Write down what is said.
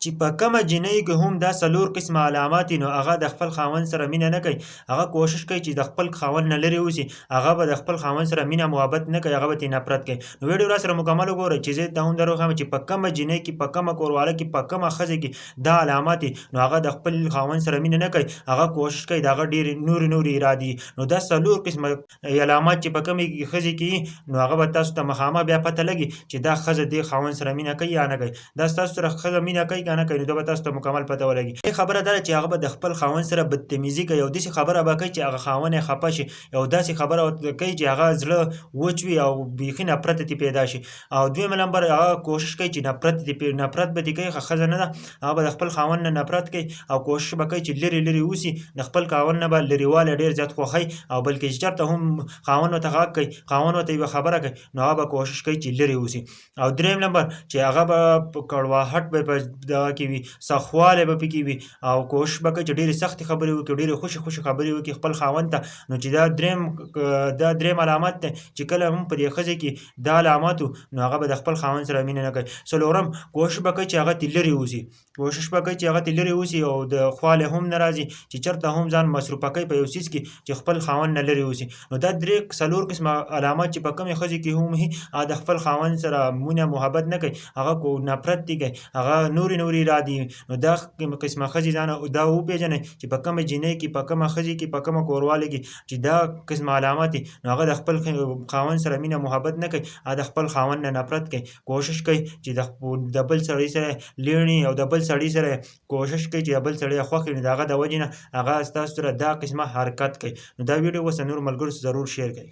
چې په کومه جنۍ کې هم دا څلور قسمه علامات وي نو هغه د خپل خاوند سره مینه نه کوي، هغه کوشش کوي چې د خپل خاوند نه لرې اوسي، هغه به د خپل خاوند سره مینه محبت نه کوي، هغه به ترې نفرت کوي. نو ویډیو راسره مکمل وګورئ چې زه ته هم در وښیم چې په کومه جنۍ کې، په کومه کورواله کې، په کومه ښځه کې دا علامات وي نو هغه د خپل خاوند سره مینه نه کوي، هغه کوشش کوي د هغه ډېرې نورې ارادې. نو دا څلور قسمه علامات چې په کومې ښځې کې وي نو هغه به تاسو ته مخامخ بیا پته لګي چې دا ښځه دې خاوند سره مینه کوي یا نه کوي. دا ستاسو سره ښځه مینه کوي که نه کوي نو دا به تاسو ته مکمل پته ولګي. خبره دا ده چې هغه به د خپل خاوند سره بدتمیزي کوي او داسې خبره به کوي چې هغه خاوند یې خفه شي، او داسې خبره ورته کوي چې هغه زړه وچ وي او بیخي نفرت ترې پیدا شي. او دویم نمبر هغه کوشش کوي چې نفرت به ترې کوي، ښځه نه ده، هغه به د خپل خاوند نه نفرت کوي او کوشش به کوي چې لرې اوسي، د خپل خاوند نه به لرېوالی ډېر زیات خوښوي، او بلکې چې چېرته هم خاوند ورته غږ کوي، خاوند ورته یوه خبره کوي نو هغه به کوشش کوي چې لرې اوسي. او دریم نمبر چې هغه به په کړواهټ به په دغه کې وي، سخوالی به پکې وي او کوشش به کوي چې ډېرې سختې خبرې وکړي، ډېرې خوشې خبرې وکړي خپل خاوند ته. نو چې دا دریم علامت دی چې کله هم په دې ښځې کې دا علامات نو هغه به د خپل خاوند سره مینه نه کوي. څلورم کوشش به کوي چې هغه ترې لرې اوسي، کوشش به کوي چې هغه ترې لرې اوسي او د خوالی هم نه راځي چې چېرته هم ځان مصروفه کوي په یو څیز کې چې خپل خاوند نه لرې اوسي. نو دا څلور قسمه علامات چې په کومې ښځې کې هم وي هغه د خپل خاوند سره مینه محبت نه کوي، هغه نفرت دې کوي، هغه نورې ارادې وي. نو دا قسمه ښځې دا وپېژنئ چې په کومه جنۍ کې، په کومه ښځې کې، په کومه کورواله کې چې دا قسمه علامات دي نو هغه د خپل خاوند سره مینه محبت نه کوي، هغه د خپل خاوند نه نفرت کوي، کوشش کوي چې د بل سړي سره لیڼي او د بل سړي سره کوشش کوي چې د بل سړی خوښ کړي، د هغه د وجې نه هغه ستاسو سره دا قسمه حرکت کوي. نو دا ویډیو اوس نورو ملګرو سره ضرور شیر کړئ.